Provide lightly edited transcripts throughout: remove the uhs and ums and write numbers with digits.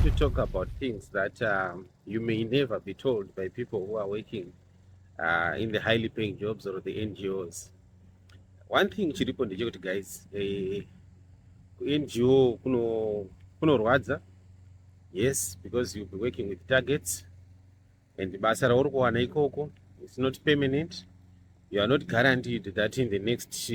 to talk about things that you may never be told by people who are working in the highly paying jobs or the NGOs. One thing chiripo ndechekuti guys, NGO kunorwadza, yes, because you'll be working with targets and basa rauri kuwana ikoko, it's not permanent. You are not guaranteed that in the next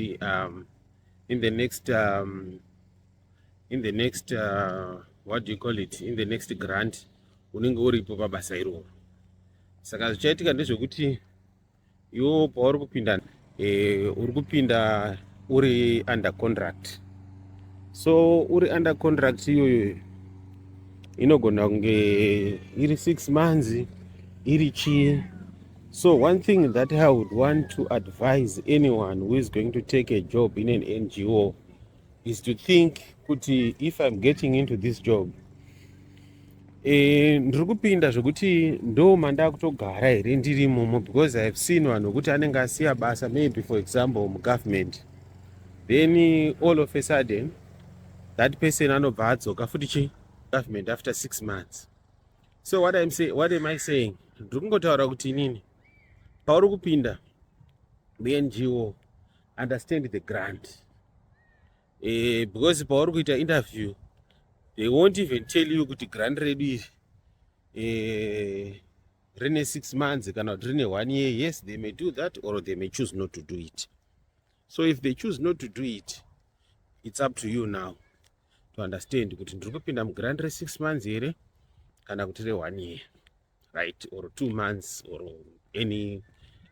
what do you call it, in the next grant unenge uripo pabasa iroro. Saka zvichaitika ndezvekuti iwo pauri kupinda uri kupinda uri under contract. So uri under contract iyoyo inogona kunge iri 6 months iri chii. So one thing that I would want to advise anyone who is going to take a job in an NGO is to think kuti if I'm getting into this job, ndiri kupinda zvokuti ndo manda kutogara here ndiri imomo, because I've seen vanhu vokuti anenge asiya basa, maybe for example mugovernment, then all of a sudden that person anobva adzoka futi chi government after 6 months. So what am I saying? Ndiri kungotaura kuti inini pauri kupinda muNGO, understand the grant, because pauri kuita interview they won't even tell you kuti grant redu iri rine 6 months kana kuti rine 1 year. Yes, they may do that or they may choose not to do it. So if they choose not to do it, it's up to you now to understand kuti ndiri kupinda mugrant re6 months here kana kuti re1 year, right, or 2 months or any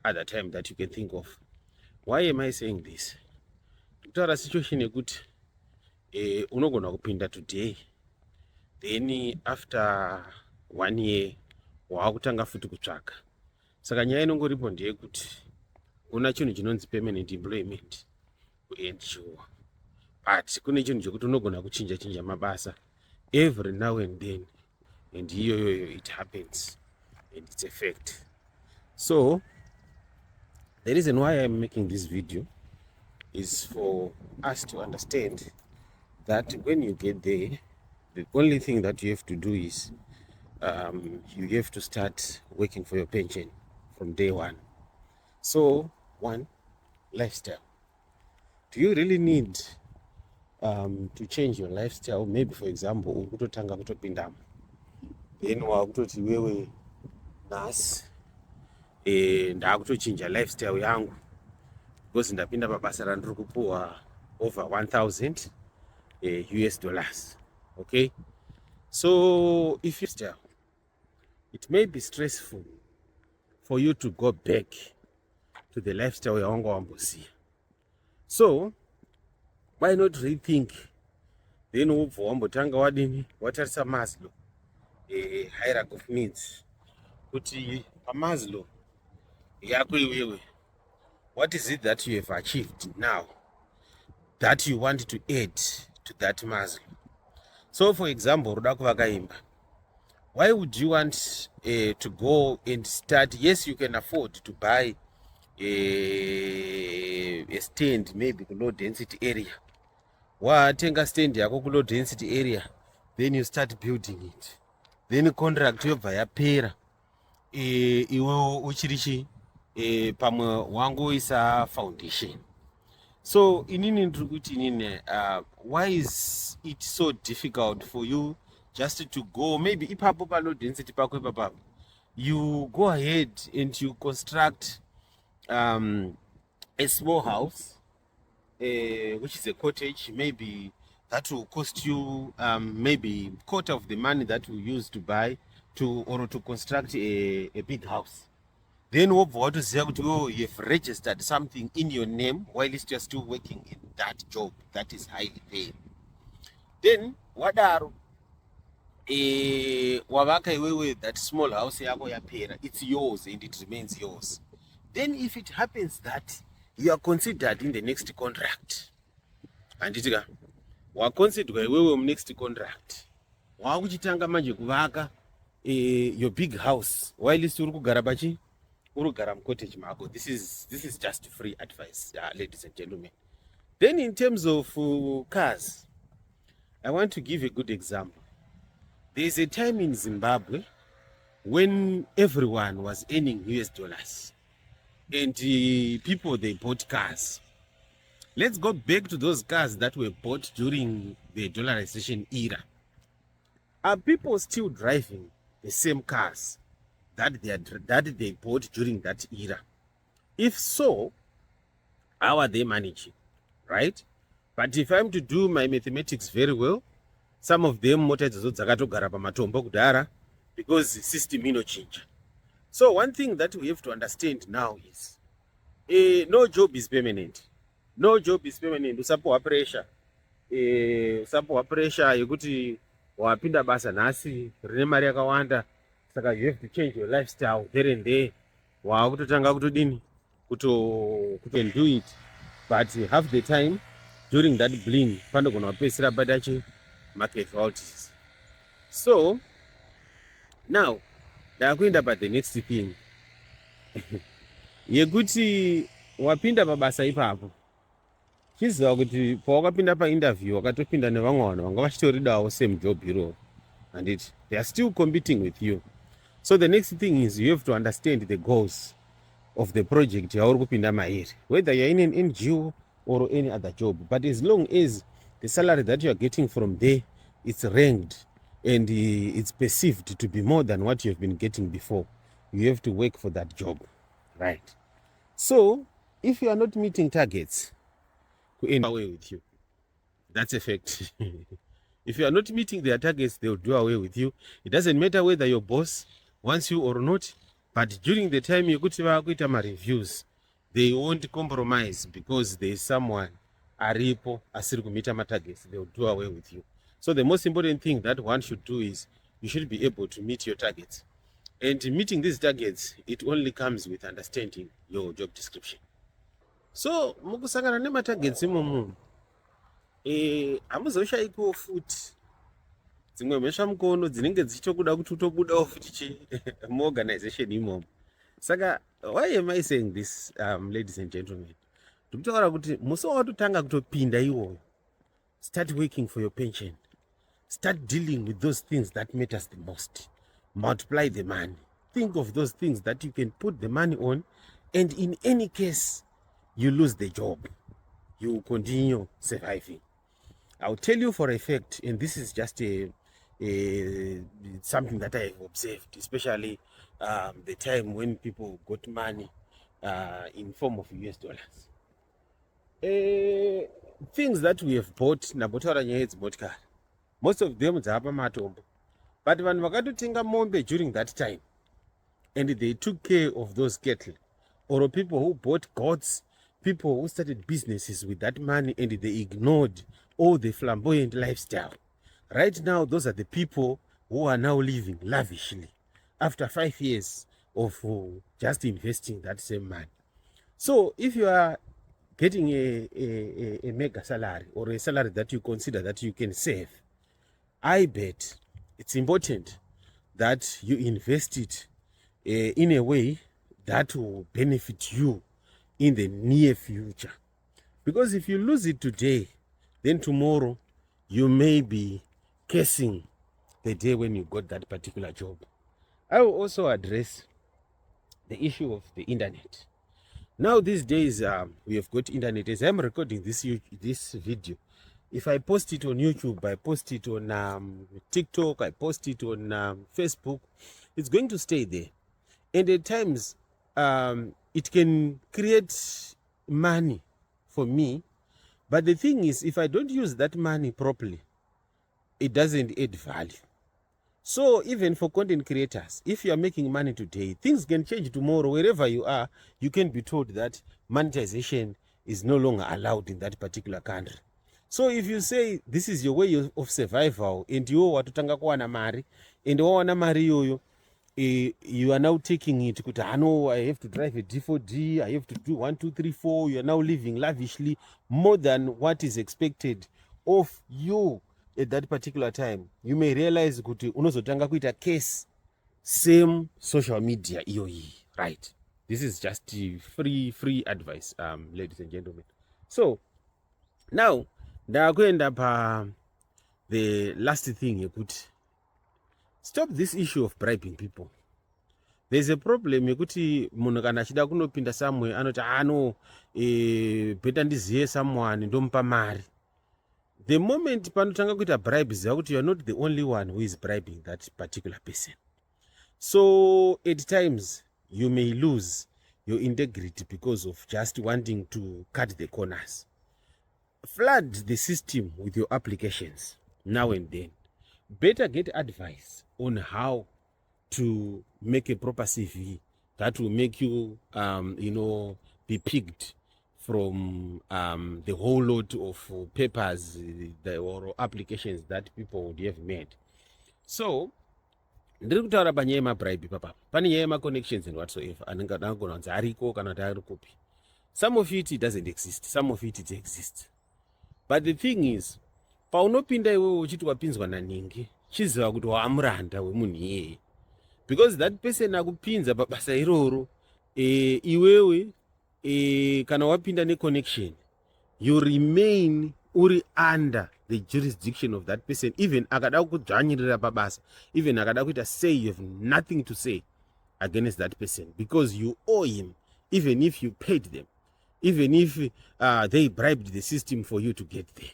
other time that you can think of. Why am I saying this? Kutaura situation yekuti unogona kupinda today, then after 1 year waakutanga futi kutsvaka. Saka nyaya inongoripo ndeyekuti una chinhu chinonzi permanent employment kuNGO, but kune chinhu chekuti unogona kuchinja mabasa every now and then, and iyoyo it happens and it's a fact. So the reason why I'm making this video is for us to understand that when you get there, the only thing that you have to do is you have to start working for your pension from day one. So one, lifestyle. Do you really need to change your lifestyle? Maybe for example ukutotanga kutopindamo, then wakutoti wewe nasi ndakutochinja lifestyle yangu because ndapinda pabasa randiri kupuwa over 1000 US dollars. Okay, so if you still, it may be stressful for you to go back to the lifestyle yawanga wambosiya. So why not rethink, then ubva wambotanga wadini watarisa Maslow hierarchy of needs, kuti paMaslow yako iwewe, what is it that you have achieved now that you want to add to that Maslow? So for example, ruda kuvaka imba, why would you want to go and start? Yes, you can afford to buy a stand maybe ku low density area. Watenga stand yako ku low density area, then you start building it, then contract yobva yapera, iwe uchirichi pamwe wangoisa foundation. So inini ndiri kuti inini why is it so difficult for you just to go maybe ipapo pa low density pako ipapo you go ahead and you construct a small house, which is a cottage, maybe that will cost you maybe quarter of the money that you use to buy to construct a big house. Then what to say to you, you've registered something in your name while you're still working in that job that is highly paid. Then what are wavaka iwewe that small house yako yapera, it's yours and it remains yours. Then if it happens that you are considered in the next contract, anditika waconsiderwa iwewe next contract, wakuchitanga manje kuvaka your big house while uri kugara pachi urugara cottage mako. This is just free advice, ladies and gentlemen. Then in terms of cars, I want to give a good example. there's a time in Zimbabwe when everyone was earning US dollars and people, they bought cars. Let's go back to those cars that were bought during the dollarization era. Are people still driving the same cars that they bought during that era? If so, how are they managing, right? But if I'm to do my mathematics very well, some of them mota idzodzo dzakatogara pamatombo kudhara because the system inochinja. So one thing that we have to understand now is no job is permanent. No job is permanent. Usapohwa pressure. Usapohwa pressure yekuti wapinda basa nhasi rine mari yakawanda, saka you have to change your lifestyle there and there. Wakutotanga kutodini kuto can do it, but half the time during that bling panogona kupedzisira padachi macasualties. So now ndakuenda pa the next thing yekuti wapinda pabasa ipapo, chiziva kuti pawakapinda painterview wakatopinda nevamwe vanhu vanga vachitoridawo same job iroro, and they are still competing with you. So the next thing is you have to understand the goals of the project yauri kupinda mairi, whether you're in an NGO or any other job. But as long as the salary that you are getting from there, it's ranked and it's perceived to be more than what you have been getting before, you have to work for that job, right? So if you are not meeting targets, who end away with you. That's a fact. If you are not meeting their targets, they will do away with you. It doesn't matter whether your boss wants you or not, but during the time you go to my reviews, they won't compromise because there is someone aripo asiri kumita ma targets. They will do away with you. So the most important thing that one should do is you should be able to meet your targets. And meeting these targets, it only comes with understanding your job description. So mukusangana nematargets imomo hamuzoshaikiwo futi dzimwe mhesvamukono dzinenge dzichitokuda kuti utobudawo futi muorganization imomo. Saka why am I saying this, ladies and gentlemen? Ndikutaura kuti musi watotanga kutopinda iwoyo, start working for your pension, start dealing with those things that matters the most, multiply the money, think of those things that you can put the money on, and in any case you lose the job, you continue surviving. I'll tell you for a fact, and this is just something that I have observed, especially the time when people got money in form of US dollars. Things that we have bought, nabotaura nyaya dzimotikari, most of them dzapa matombo, but vanhu vakatotenga mombe during that time and they took care of those cattle, or people who bought goats, people who started businesses with that money and they ignored all the flamboyant lifestyle. Right now, those are the people who are now living lavishly after 5 years of just investing that same money. So if you are getting a mega salary or a salary that you consider that you can save, I bet it's important that you invest it in a way that will benefit you in the near future. Because if you lose it today, then tomorrow you may be cursing the day when you got that particular job. I will also address the issue of the internet. Now these days we have got internet. As I'm recording this video, if I post it on YouTube, I post it on TikTok, I post it on Facebook, it's going to stay there. And at times it can create money for me, but the thing is, if I don't use that money properly, it doesn't add value. So even for content creators, if you are making money today, things can change tomorrow. Wherever you are, you can be told that monetization is no longer allowed in that particular country. So if you say this is your way of survival and you watotanga kuwana mari and wawana mari yoyo, you are now taking it kuti I have to drive a D4D, I have to do 1 2 3 4. You are now living lavishly more than what is expected of you at that particular time. You may realize kuti unozotanga kuita case same social media iyoyi, right? This is just free advice, ladies and gentlemen. So now ndakuenda pa the last thing yekuti stop this issue of bribing people. There's a problem yekuti munhu kana achida kunopinda somewhere anoti no, better ndiziye someone ndomupa mari. The moment panotanga kuita bribe, ziva kuti you are not the only one who is bribing that particular person. So at times you may lose your integrity because of just wanting to cut the corners. Flood the system with your applications now and then. Better get advice on how to make a proper CV that will make you, be picked from the whole lot of papers or applications that people would have made. So, ndiri kutaura panyaya yemabribe papa, pane nyaya yemaconnections and whatsoever anenge anogona kunzi ariko kana kuti ari kupi. Some of it doesn't exist, some of it exists. But the thing is, paunopinda iwewe uchiti wapinzwa naningi, chiziva kuti waamuranda wemunhu iyeye. Because that person akupinza pabasa iroro, iwewe kana wapinda neconnection, you remain uri under the jurisdiction of that person. Even akada kudzvanyirira pabasa, even akada kuita say, you have nothing to say against that person because you owe him, even if you paid them, even if they bribed the system for you to get there.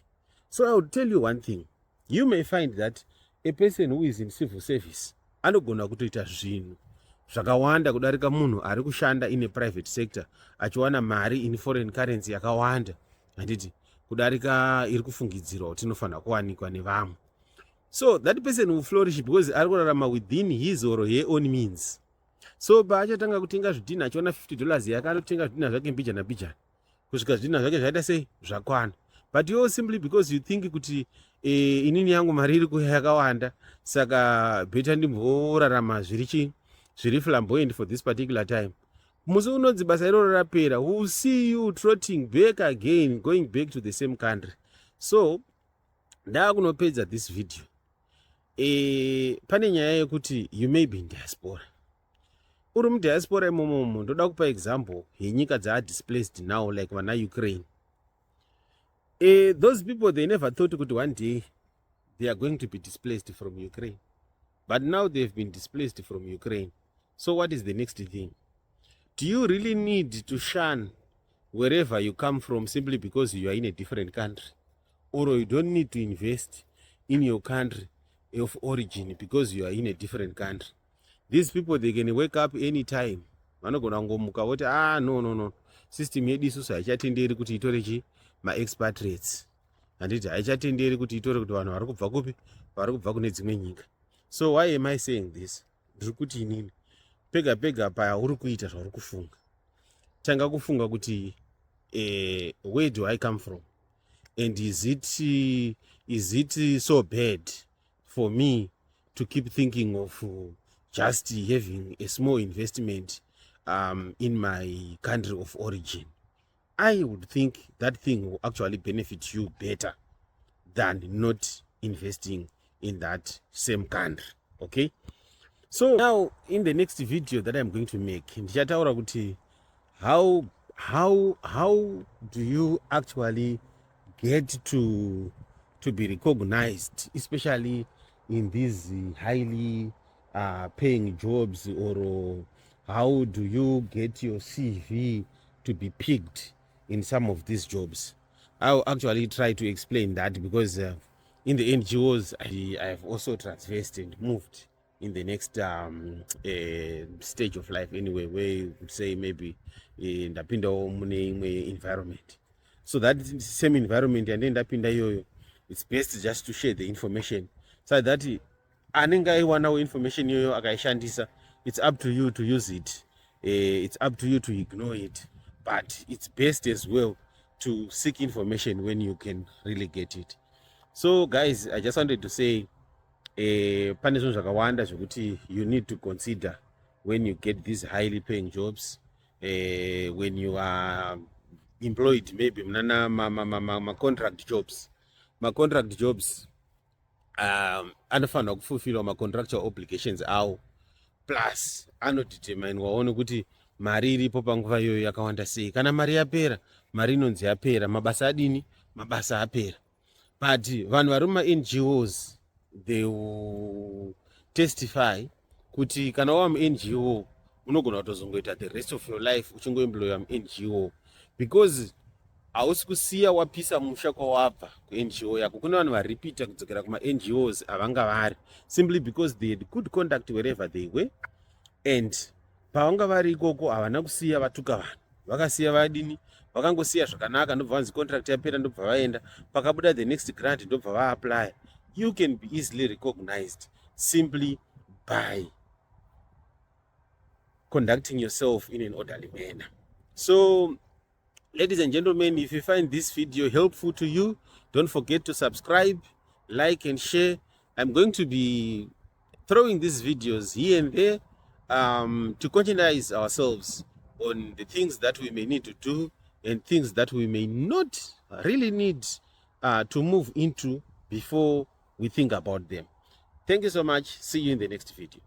So I would tell you one thing. You may find that a person who is in civil service anogona kutoita zvinhu zvakawanda kudarika munhu ari kushanda in a private sector achiwana mari in foreign currency yakawanda, handiti kudarika iri kufungidzirwa kuti inofanira kuwanikwa nevamwe. So that person will flourish because ari kurarama within his or her own means. So paachatanga kutenga zvidhina achiona $50 yake anotenga zvidhina zvake mbijana mbijana kusvika zvidhina zvake zvaita sei zvakwana. But you simply because you think kuti inini yangu mari iri kuya yakawanda, saka better ndimborarama zviri flamboyant for this particular time. Musi unodzi basa iroro rapera, we will see you trotting back again, going back to the same country. So ndakunopedza this video. Pane nyaya yekuti you may be in diaspora. Uri mudiaspora imomo, ndoda kupa example yenyika dza displaced now like vana Ukraine. Those people, they never thought that one day they are going to be displaced from Ukraine. But now they've been displaced from Ukraine. So what is the next thing? Do you really need to shun wherever you come from simply because you are in a different country? Or you don't need to invest in your country of origin because you are in a different country? These people, they can wake up anytime. No. System yedu isusu haichatenderi kuti itore ma-expatriates. Handiti haichatenderi kuti itore kuti vanhu vari kubva kupi, vari kubva kune dzimwe nyika. So why am I saying this? Ndiri kuti inini pega pega pauri kuita zvauri kufunga, tanga kufunga kuti where do I come from, and is it so bad for me to keep thinking of just having a small investment in my country of origin? I would think that thing will actually benefit you better than not investing in that same country. Okay? So now in the next video that I'm going to make, ndichataura kuti how do you actually get to be recognized, especially in these highly paying jobs, or how do you get your CV to be picked in some of these jobs. I'll actually try to explain that because in the NGOs I have also transversed and moved in the next stage of life anyway, where you could say maybe in the environment. So that same environment and then yoyo, it's best just to share the information so that anenge aiwanawo information yoyo akaishandisa, it's up to you to use it, it's up to you to ignore it, but it's best as well to seek information when you can really get it. So guys, I just wanted to say pane zvinhu zvakawanda zvokuti you need to consider when you get these highly paying jobs, when you are employed maybe ma contract jobs. Ma contract jobs anofanira kufulfillwa ma contractual obligations awo, plus anodeterminwa one kuti mari iripo panguva iyoyo yakawanda sei. Kana mari yapera, mari inonzi yapera, mabasa adini, mabasa apera. But vanhu vari muma NGOs, they will testify kuti kana wava mu-NGO unogona kutozongoita the rest of your life uchingoemployiwa mu-NGO, because hausi kusiya wapisa musha kwawabva ku-NGO yako. Kune vanhu varipita kudzokera kuma-NGOs avanga vari simply because they had good conduct wherever they were, and pavanga vari ikoko havana kusiya vatuka vanhu, vakasiya vadini, vakangosiya zvakanaka, ndobva vanzi contract yapera ndobva vaenda, pakabuda the next grant ndobva vaapply. You can be easily recognized simply by conducting yourself in an orderly manner. So ladies and gentlemen, if you find this video helpful to you, don't forget to subscribe, like and share. I'm going to be throwing these videos here and there to conscientize ourselves on the things that we may need to do and things that we may not really need to move into before we think about them. Thank you so much. See you in the next video.